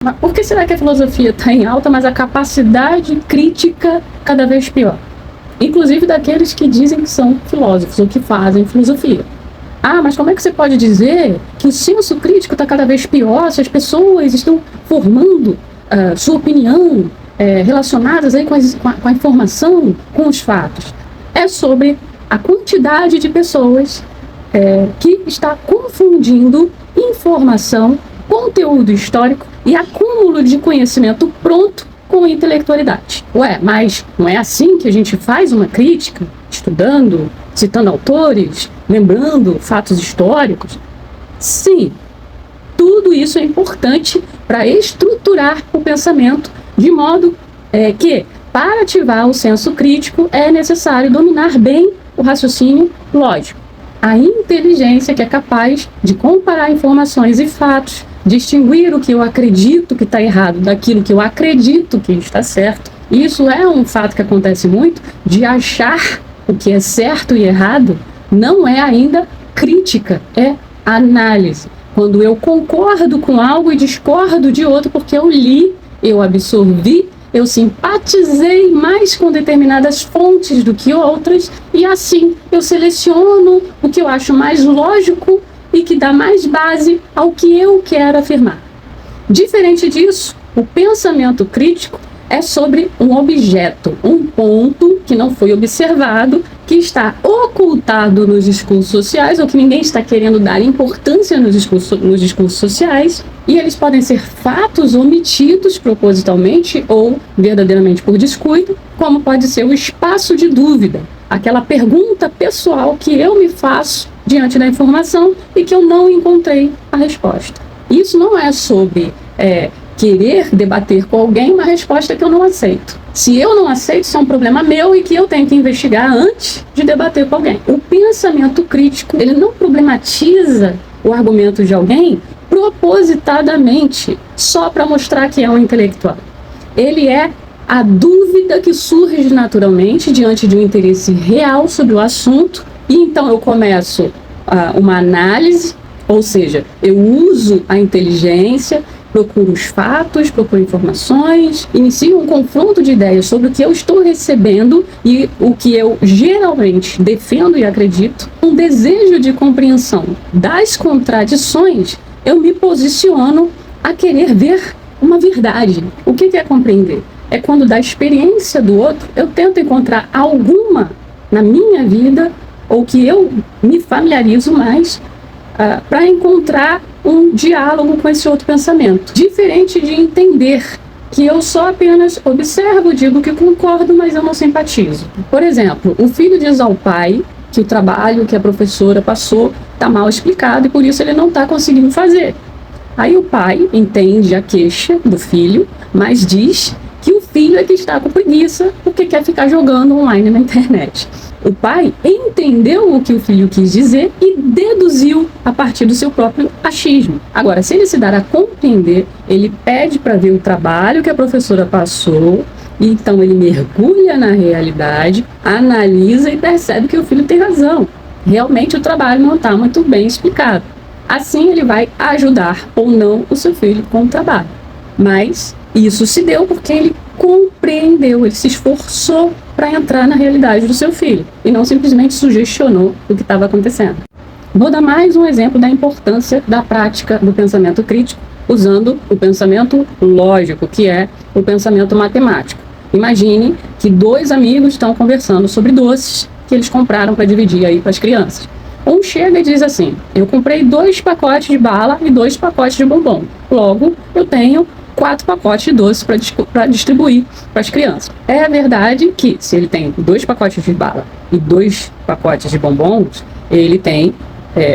Mas por que será que a filosofia está em alta, mas a capacidade crítica cada vez pior? Inclusive daqueles que dizem que são filósofos ou que fazem filosofia. Ah, mas como é que você pode dizer que o senso crítico está cada vez pior se as pessoas estão formando sua opinião relacionadas aí com a informação, com os fatos? É sobre a quantidade de pessoas que está confundindo informação, conteúdo histórico e acúmulo de conhecimento pronto com intelectualidade. Ué, mas não é assim que a gente faz uma crítica? Estudando, citando autores, lembrando fatos históricos? Sim, tudo isso é importante para estruturar o pensamento, de modo que, para ativar o senso crítico, é necessário dominar bem o raciocínio lógico. A inteligência que é capaz de comparar informações e fatos, distinguir o que eu acredito que está errado daquilo que eu acredito que está certo. Isso é um fato que acontece muito, de achar o que é certo e errado não é ainda crítica, é análise. Quando eu concordo com algo e discordo de outro porque eu li, eu absorvi, eu simpatizei mais com determinadas fontes do que outras e assim eu seleciono o que eu acho mais lógico e que dá mais base ao que eu quero afirmar. Diferente disso, o pensamento crítico é sobre um objeto, um ponto que não foi observado, que está ocultado nos discursos sociais, ou que ninguém está querendo dar importância nos discursos sociais, e eles podem ser fatos omitidos propositalmente ou verdadeiramente por descuido, como pode ser o espaço de dúvida, aquela pergunta pessoal que eu me faço diante da informação e que eu não encontrei a resposta. Isso não é sobre querer debater com alguém uma resposta que eu não aceito. Se eu não aceito, isso é um problema meu e que eu tenho que investigar antes de debater com alguém. O pensamento crítico, ele não problematiza o argumento de alguém propositadamente, só para mostrar que é um intelectual. Ele é a dúvida que surge naturalmente diante de um interesse real sobre o assunto, e então eu começo uma análise, ou seja, eu uso a inteligência, procuro os fatos, procuro informações, inicio um confronto de ideias sobre o que eu estou recebendo e o que eu geralmente defendo e acredito. Um desejo de compreensão das contradições, eu me posiciono a querer ver uma verdade. O que é compreender? É quando da experiência do outro eu tento encontrar alguma na minha vida ou que eu me familiarizo mais para encontrar um diálogo com esse outro pensamento. Diferente de entender que eu só apenas observo, digo que concordo, mas eu não simpatizo. Por exemplo, o filho diz ao pai que o trabalho que a professora passou está mal explicado e por isso ele não está conseguindo fazer. Aí o pai entende a queixa do filho, mas diz que o filho é que está com preguiça porque quer ficar jogando online na internet. O pai entendeu o que o filho quis dizer e deduziu a partir do seu próprio achismo. Agora, se ele se dar a compreender, ele pede para ver o trabalho que a professora passou, e então ele mergulha na realidade, analisa e percebe que o filho tem razão. Realmente o trabalho não está muito bem explicado. Assim ele vai ajudar ou não o seu filho com o trabalho. Mas isso se deu porque ele compreendeu, ele se esforçou para entrar na realidade do seu filho e não simplesmente sugestionou o que estava acontecendo. Vou dar mais um exemplo da importância da prática do pensamento crítico usando o pensamento lógico, que é o pensamento matemático. Imagine que dois amigos estão conversando sobre doces que eles compraram para dividir aí para as crianças. Um chega e diz assim: eu comprei 2 pacotes de bala e 2 pacotes de bombom. Logo, eu tenho 4 pacotes de doces para distribuir para as crianças. É verdade que se ele tem 2 pacotes de bala e 2 pacotes de bombons, ele tem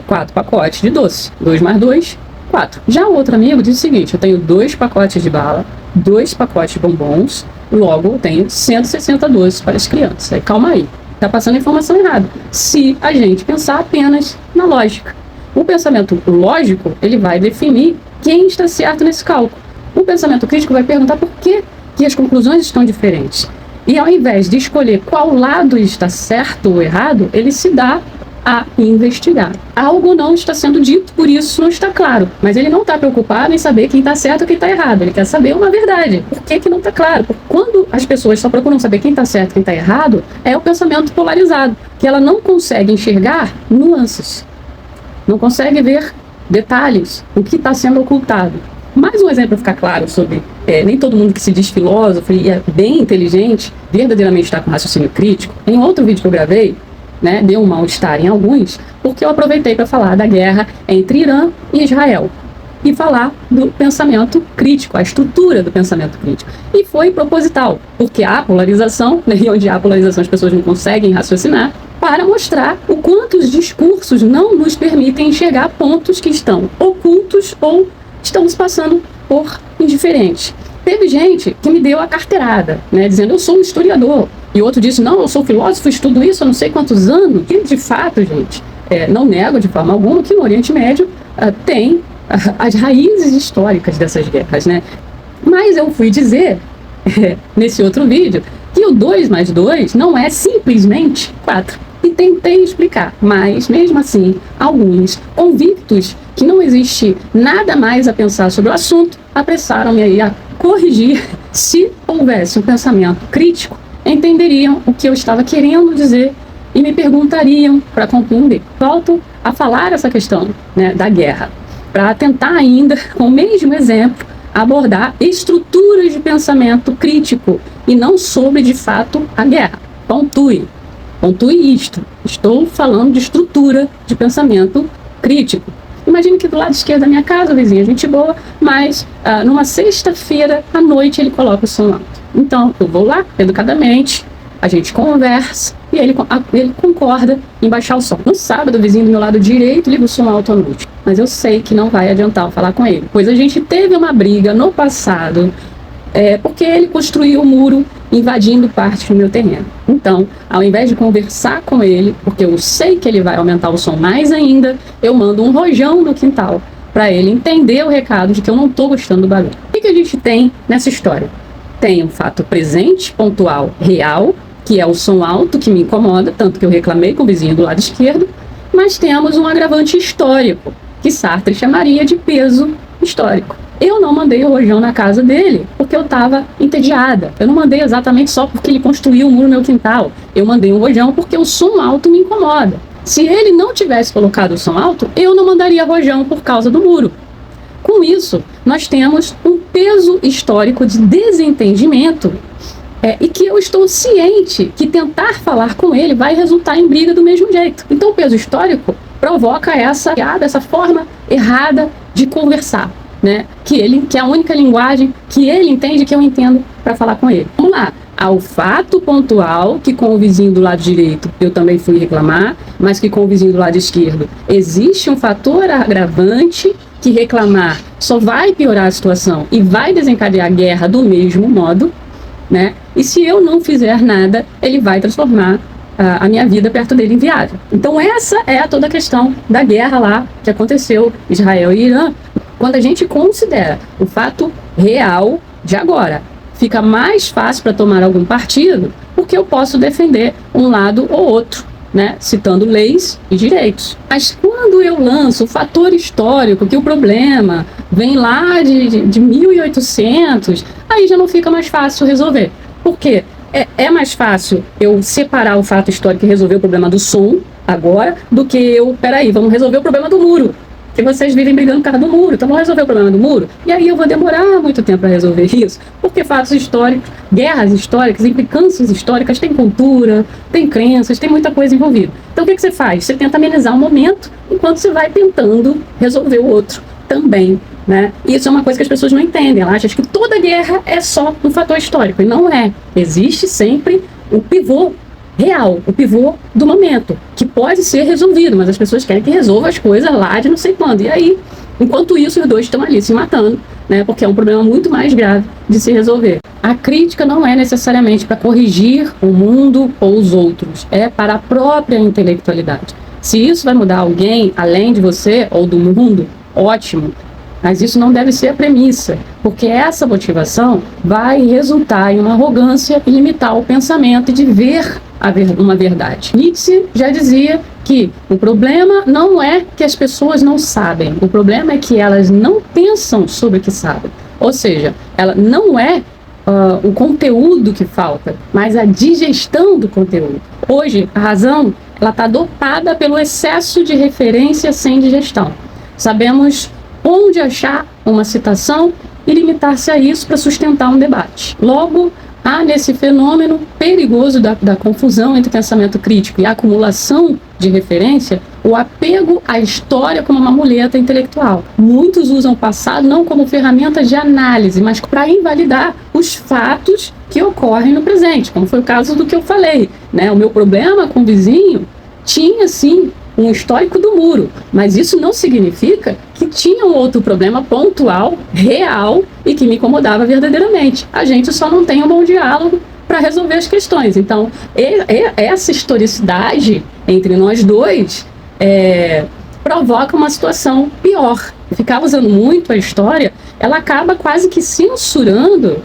4 pacotes de doce. 2 mais 2, 4. Já o outro amigo diz o seguinte: eu tenho 2 pacotes de bala, 2 pacotes de bombons, logo eu tenho 160 doces para as crianças. Aí, calma aí, está passando a informação errada. Se a gente pensar apenas na lógica. O pensamento lógico, ele vai definir quem está certo nesse cálculo. O pensamento crítico vai perguntar por que as conclusões estão diferentes. E ao invés de escolher qual lado está certo ou errado, ele se dá a investigar. Algo não está sendo dito, por isso não está claro. Mas ele não está preocupado em saber quem está certo ou quem está errado. Ele quer saber uma verdade. Por que não está claro? Porque quando as pessoas só procuram saber quem está certo e quem está errado, é o pensamento polarizado, que ela não consegue enxergar nuances. Não consegue ver detalhes, o que está sendo ocultado. Mais um exemplo para ficar claro sobre nem todo mundo que se diz filósofo e é bem inteligente, verdadeiramente está com raciocínio crítico. Em outro vídeo que eu gravei, deu um mal-estar em alguns, porque eu aproveitei para falar da guerra entre Irã e Israel e falar do pensamento crítico, a estrutura do pensamento crítico. E foi proposital, porque há polarização, e onde há polarização as pessoas não conseguem raciocinar, para mostrar o quanto os discursos não nos permitem enxergar pontos que estão ocultos ou estamos passando por indiferentes. Teve gente que me deu a carteirada, dizendo eu sou um historiador. E outro disse, não, eu sou filósofo, estudo isso há não sei quantos anos. E de fato, gente, não nego de forma alguma que no Oriente Médio tem as raízes históricas dessas guerras, Mas eu fui dizer, nesse outro vídeo, que o 2 mais 2 não é simplesmente 4. E tentei explicar, mas mesmo assim, alguns convictos que não existe nada mais a pensar sobre o assunto, apressaram-me aí a corrigir. Se houvesse um pensamento crítico, entenderiam o que eu estava querendo dizer e me perguntariam para compreender. Volto a falar essa questão da guerra, para tentar ainda, com o mesmo exemplo, abordar estruturas de pensamento crítico e não sobre, de fato, a guerra. Pontue isto. Estou falando de estrutura de pensamento crítico. Imagine que do lado esquerdo da minha casa, o vizinho é gente boa, mas numa sexta-feira à noite ele coloca o som alto. Então eu vou lá, educadamente, a gente conversa e ele concorda em baixar o som. No sábado, o vizinho do meu lado direito liga o som alto à noite. Mas eu sei que não vai adiantar eu falar com ele, pois a gente teve uma briga no passado, porque ele construiu o muro invadindo parte do meu terreno. Então, ao invés de conversar com ele, porque eu sei que ele vai aumentar o som mais ainda, eu mando um rojão no quintal para ele entender o recado de que eu não estou gostando do barulho. O que a gente tem nessa história? Tem um fato presente, pontual, real, que é o som alto que me incomoda, tanto que eu reclamei com o vizinho do lado esquerdo, mas temos um agravante histórico, que Sartre chamaria de peso histórico. Eu não mandei o rojão na casa dele porque eu estava entediada. Eu não mandei exatamente só porque ele construiu um muro no meu quintal. Eu mandei um rojão porque o som alto me incomoda. Se ele não tivesse colocado o som alto, eu não mandaria rojão por causa do muro. Com isso, nós temos um peso histórico de desentendimento e que eu estou ciente que tentar falar com ele vai resultar em briga do mesmo jeito. Então o peso histórico provoca essa forma errada de conversar. Que é a única linguagem que ele entende que eu entendo para falar com ele. Vamos lá. Ao fato pontual que com o vizinho do lado direito eu também fui reclamar, mas que com o vizinho do lado esquerdo existe um fator agravante que reclamar só vai piorar a situação e vai desencadear a guerra do mesmo modo, E se eu não fizer nada, ele vai transformar a minha vida perto dele inviável. Então essa é toda a questão da guerra lá que aconteceu, Israel e Irã. Quando a gente considera o fato real de agora, fica mais fácil para tomar algum partido, porque eu posso defender um lado ou outro, citando leis e direitos. Mas quando eu lanço o fator histórico, que o problema vem lá de 1800, aí já não fica mais fácil resolver. Por quê? É mais fácil eu separar o fato histórico e resolver o problema do som agora, do que vamos resolver o problema do muro. Que vocês vivem brigando por causa do muro, então vamos resolver o problema do muro? E aí eu vou demorar muito tempo para resolver isso, porque fatos históricos, guerras históricas, implicâncias históricas, tem cultura, tem crenças, tem muita coisa envolvida. Então o que você faz? Você tenta amenizar um momento, enquanto você vai tentando resolver o outro também, Isso é uma coisa que as pessoas não entendem, elas acham que toda guerra é só um fator histórico, e não é. Existe sempre o pivô real, o pivô do momento, que pode ser resolvido, mas as pessoas querem que resolva as coisas lá de não sei quando. E aí, enquanto isso, os dois estão ali se matando, porque é um problema muito mais grave de se resolver. A crítica não é necessariamente para corrigir o mundo ou os outros, é para a própria intelectualidade. Se isso vai mudar alguém além de você ou do mundo, ótimo. Mas isso não deve ser a premissa, porque essa motivação vai resultar em uma arrogância e limitar o pensamento e de ver uma verdade. Nietzsche já dizia que o problema não é que as pessoas não sabem, o problema é que elas não pensam sobre o que sabem. Ou seja, ela não é o conteúdo que falta, mas a digestão do conteúdo. Hoje, a razão está dopada pelo excesso de referência sem digestão. Sabemos onde achar uma citação e limitar-se a isso para sustentar um debate. Logo, há nesse fenômeno perigoso da confusão entre pensamento crítico e acumulação de referência, o apego à história como uma muleta intelectual. Muitos usam o passado não como ferramenta de análise, mas para invalidar os fatos que ocorrem no presente, como foi o caso do que eu falei, né? O meu problema com o vizinho tinha, sim, um histórico do muro, mas isso não significa que tinha um outro problema pontual, real e que me incomodava verdadeiramente. A gente só não tem um bom diálogo para resolver as questões. Então, essa historicidade entre nós dois provoca uma situação pior. Ficar usando muito a história, ela acaba quase que censurando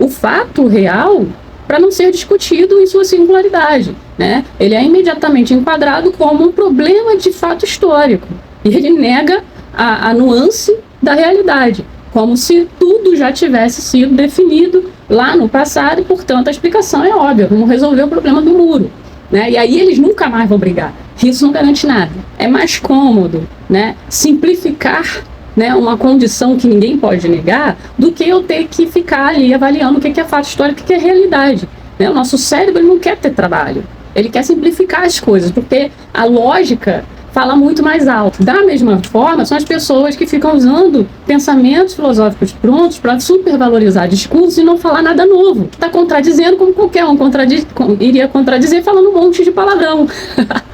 o fato real para não ser discutido em sua singularidade, né? Ele é imediatamente enquadrado como um problema de fato histórico e ele nega a nuance da realidade, como se tudo já tivesse sido definido lá no passado e, portanto, a explicação é óbvia, vamos resolver o problema do muro, né? E aí eles nunca mais vão brigar. Isso não garante nada. É mais cômodo, né, simplificar, né, uma condição que ninguém pode negar, do que eu ter que ficar ali avaliando o que é fato histórico e o que é realidade. Né? O nosso cérebro não quer ter trabalho, ele quer simplificar as coisas, porque a lógica fala muito mais alto. Da mesma forma, são as pessoas que ficam usando pensamentos filosóficos prontos para supervalorizar discursos e não falar nada novo. Está contradizendo como qualquer um iria contradizer falando um monte de palavrão.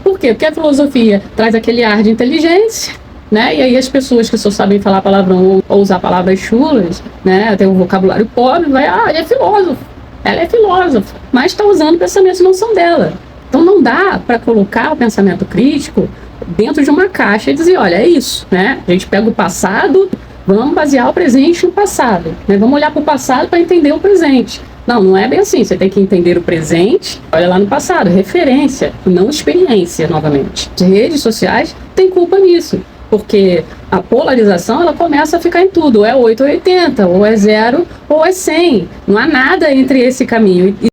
Por quê? Porque a filosofia traz aquele ar de inteligência, né? E aí as pessoas que só sabem falar palavrão ou usar palavras chulas, né, tem um vocabulário pobre, ele é filósofo, ela é filósofa, mas está usando pensamentos que não são dela. Então não dá para colocar o pensamento crítico dentro de uma caixa e dizer, olha, é isso, né? A gente pega o passado, vamos basear o presente no passado, né? Vamos olhar para o passado para entender o presente. Não, não é bem assim. Você tem que entender o presente, olha lá no passado, referência, não experiência, novamente. As redes sociais têm culpa nisso, porque a polarização ela começa a ficar em tudo, ou é 8 ou 80, ou é 0 ou é 100. Não há nada entre esse caminho.